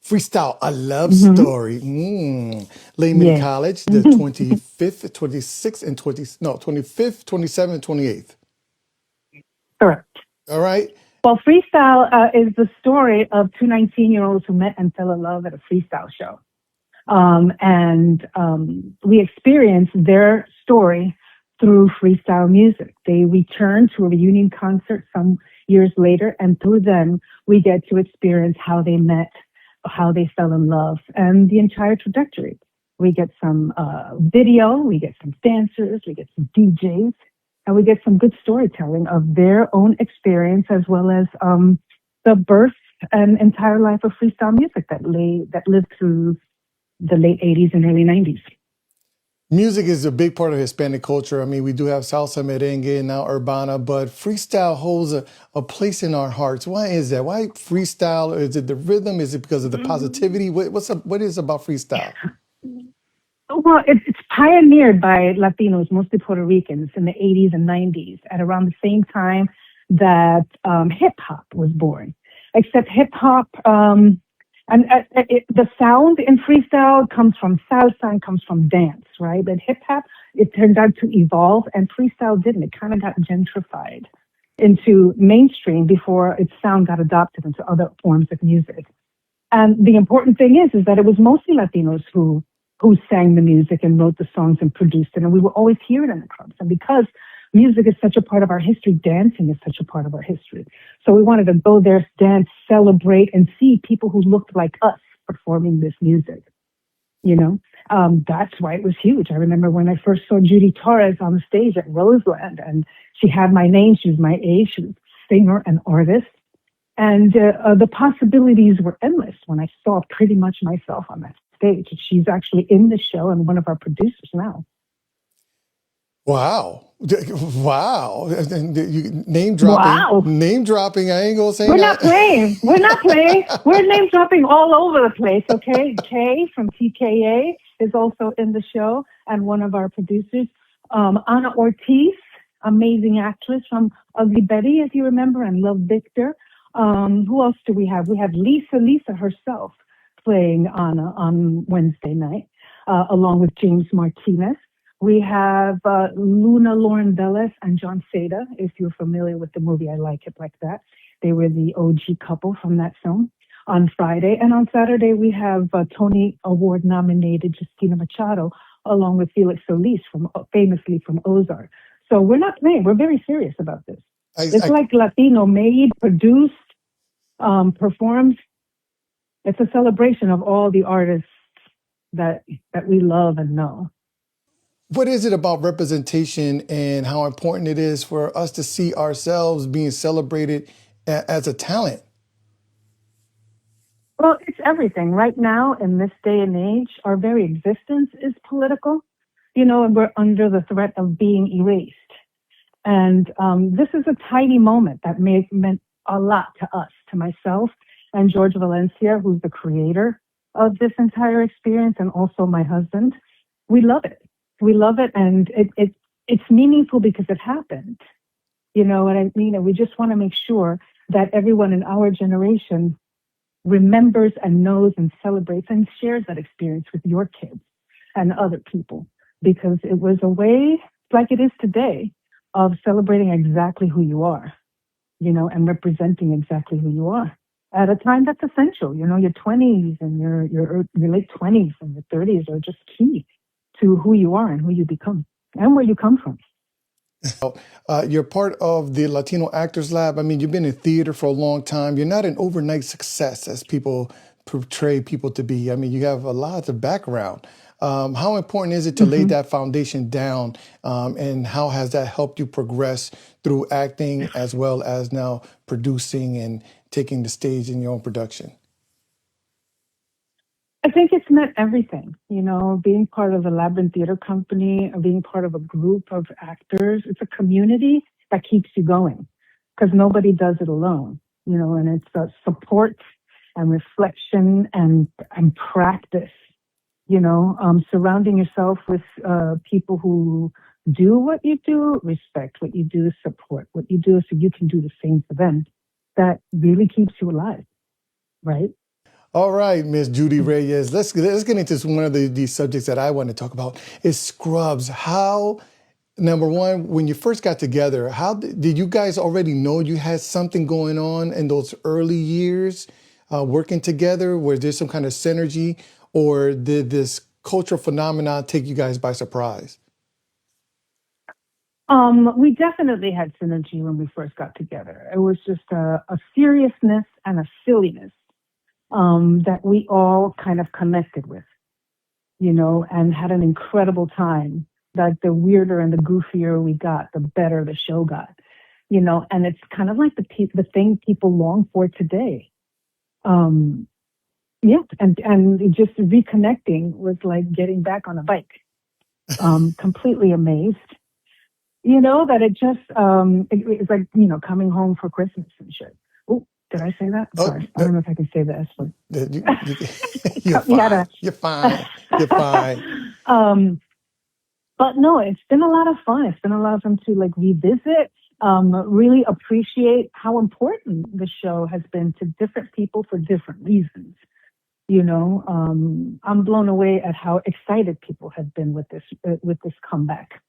Freestyle, a love Hmm. story. Lehman Yes. College, the 25th, 26th, and 20, no, 25th, 27th, and 28th. Correct. All right. Well, freestyle is the story of two 19-year-olds who met and fell in love at a freestyle show. And we experienced their story through freestyle music. They returned to a reunion concert some years later, and through them, we get to experience how they met, how they fell in love, and the entire trajectory. We get some video, we get some dancers, we get some DJs, and we get some good storytelling of their own experience as well as the birth and entire life of freestyle music that lived through the late 80s and early 90s. Music is a big part of Hispanic culture. I mean, we do have salsa, merengue, and now urbana, but freestyle holds a place in our hearts. Why is that? Why freestyle? Is it the rhythm? Is it because of the positivity? What's up? What is it about freestyle? Well, it's pioneered by Latinos, mostly Puerto Ricans, in the 80s and 90s, at around the same time that hip hop was born. Except hip hop, the sound in freestyle comes from salsa and comes from dance, right? But hip hop, it turned out to evolve, and freestyle didn't. It kind of got gentrified into mainstream before its sound got adopted into other forms of music. And the important thing is that it was mostly Latinos who sang the music and wrote the songs and produced it, and we would always hear it in the clubs. And because music is such a part of our history, dancing is such a part of our history. So we wanted to go there, dance, celebrate, and see people who looked like us performing this music. You know, that's why it was huge. I remember when I first saw Judy Torres on the stage at Roseland, and she had my name. She was my age. She was a singer and artist. And the possibilities were endless when I saw pretty much myself on that stage. She's actually in the show and one of our producers now. Wow. Wow. Name dropping. Wow. Name dropping. I ain't going to say We're not that. playing. We're not playing. We're name dropping all over the place, okay? Kay from TKA is also in the show and one of our producers. Ana Ortiz, amazing actress from Ugly Betty, if you remember, and Love Victor. Who else do we have? We have Lisa herself playing Anna on Wednesday night, along with James Martinez. We have Luna Lauren Velez and Jon Seda, if you're familiar with the movie I Like It Like That. They were the OG couple from that film on Friday. And on Saturday, we have Tony Award nominated Justina Machado, along with Felix Solis, famously from Ozark. So we're not playing. We're very serious about this. It's like Latino made, produced, performed. It's a celebration of all the artists that we love and know. What is it about representation and how important it is for us to see ourselves being celebrated as a talent? Well, it's everything. Right now, in this day and age, our very existence is political, and we're under the threat of being erased. And this is a tiny moment that meant a lot to us, to myself and George Valencia, who's the creator of this entire experience, and also my husband. We love it. We love it, and it's meaningful because it happened. You know what I mean? And we just want to make sure that everyone in our generation remembers and knows and celebrates and shares that experience with your kids and other people, because it was a way, like it is today, of celebrating exactly who you are, and representing exactly who you are at a time that's essential. Your 20s and your late 20s and your 30s are just key to who you are and who you become and where you come from. You're part of the Latino Actors Lab. I mean, you've been in theater for a long time. You're not an overnight success as people portray people to be. I mean, you have a lot of background. How important is it to lay that foundation down, and how has that helped you progress through acting as well as now producing and taking the stage in your own production? I think it's meant everything, being part of the Labyrinth Theater Company, being part of a group of actors. It's a community that keeps you going because nobody does it alone, and it's support and reflection and practice, surrounding yourself with people who do what you do, respect what you do, support what you do so you can do the same for them. That really keeps you alive, right? All right, Miss Judy Reyes. Let's get into one of these subjects that I want to talk about is Scrubs. How, number one, when you first got together, how did you guys already know you had something going on in those early years working together? Was there some kind of synergy, or did this cultural phenomenon take you guys by surprise? We definitely had synergy when we first got together. It was just a seriousness and a silliness that we all kind of connected with, and had an incredible time. Like the weirder and the goofier we got, the better the show got, and it's kind of like the thing people long for today. Um, yeah, and just reconnecting was like getting back on a bike. Completely amazed. That it's like, coming home for Christmas and shit. Oh, did I say that? I'm Oh, sorry. I don't know if I can say the S word. you, you're Cut me out fine. of. You're fine. You're fine. But no, it's been a lot of fun. It's been a lot of fun to like revisit, really appreciate how important the show has been to different people for different reasons. I'm blown away at how excited people have been with this comeback.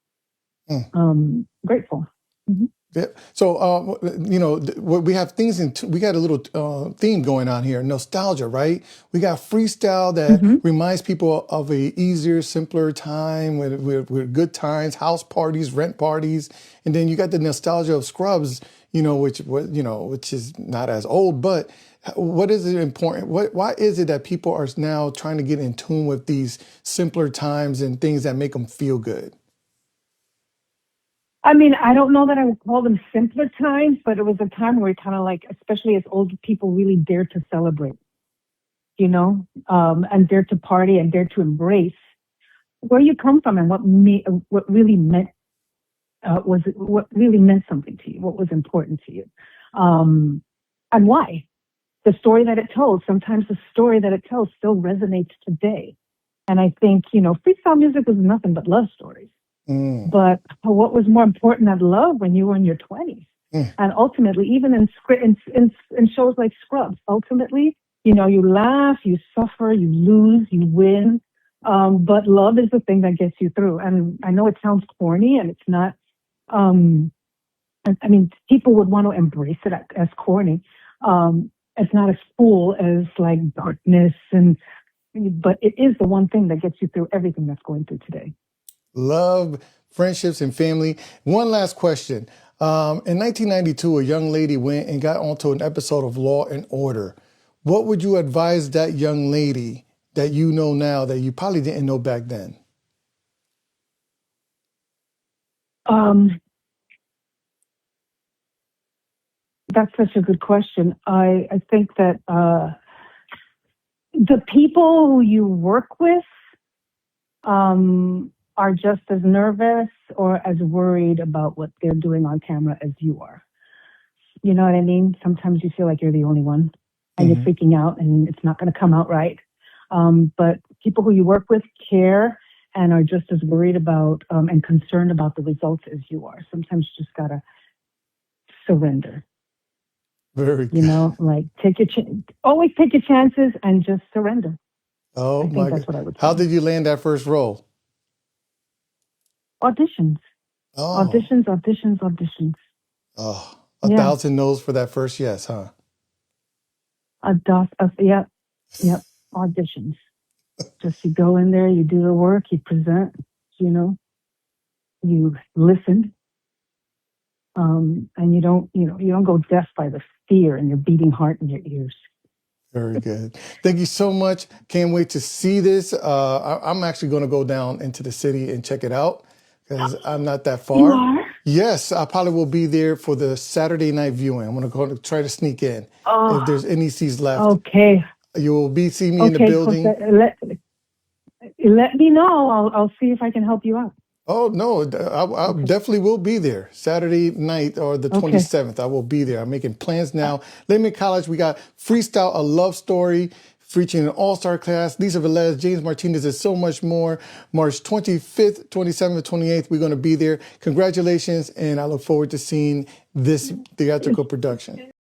Grateful. Mm-hmm. Yeah. So, we have we got a little theme going on here, nostalgia, right? We got freestyle that Mm-hmm. reminds people of a easier, simpler time with good times, house parties, rent parties. And then you got the nostalgia of Scrubs, which is not as old, but what is it important? Why is it that people are now trying to get in tune with these simpler times and things that make them feel good? I mean, I don't know that I would call them simpler times, but it was a time where kind of like, especially as older people, really dared to celebrate, and dared to party and dared to embrace where you come from and what really meant what really meant something to you, what was important to you, and why. The story that it told, sometimes the story that it tells still resonates today. And I think, freestyle music was nothing but love stories. Mm. But what was more important than love when you were in your 20s? Mm. And ultimately, even in shows like Scrubs, ultimately, you laugh, you suffer, you lose, you win. But love is the thing that gets you through. And I know it sounds corny and it's not, I mean, people would want to embrace it as corny. It's not as cool as like darkness, but it is the one thing that gets you through everything that's going through today. Love, friendships, and family. One last question. In 1992, a young lady went and got onto an episode of Law and Order. What would you advise that young lady that you know now that you probably didn't know back then? That's such a good question. I think that the people who you work with are just as nervous or as worried about what they're doing on camera as you are. You know what I mean? Sometimes you feel like you're the only one and you're freaking out and it's not going to come out right. But people who you work with care and are just as worried about and concerned about the results as you are. Sometimes you just got to surrender. Very good. Like always take your chances and just surrender. Oh I think my that's God. what I would say. How did you land that first role? Auditions. Oh, Auditions. oh, a Yeah. 1,000 no's for that first yes, huh? Yep. Auditions. Just you go in there, you do the work, you present, you listen, and you don't go deaf by the fear and your beating heart in your ears. Very good. Thank you so much. Can't wait to see this. I'm actually going to go down into the city and check it out because I'm not that far. You are? Yes, I probably will be there for the Saturday night viewing. I'm going to try to sneak in. Oh, If there's any seats left, okay. you will see me in the building. Let me know. I'll see if I can help you out. Oh, no, I definitely will be there Saturday night or the 27th. I will be there. I'm making plans now. Lehman College, we got Freestyle, a love story featuring an all-star class. Lisa Velez, James Martinez, and so much more. March 25th, 27th, 28th, we're going to be there. Congratulations, and I look forward to seeing this theatrical production.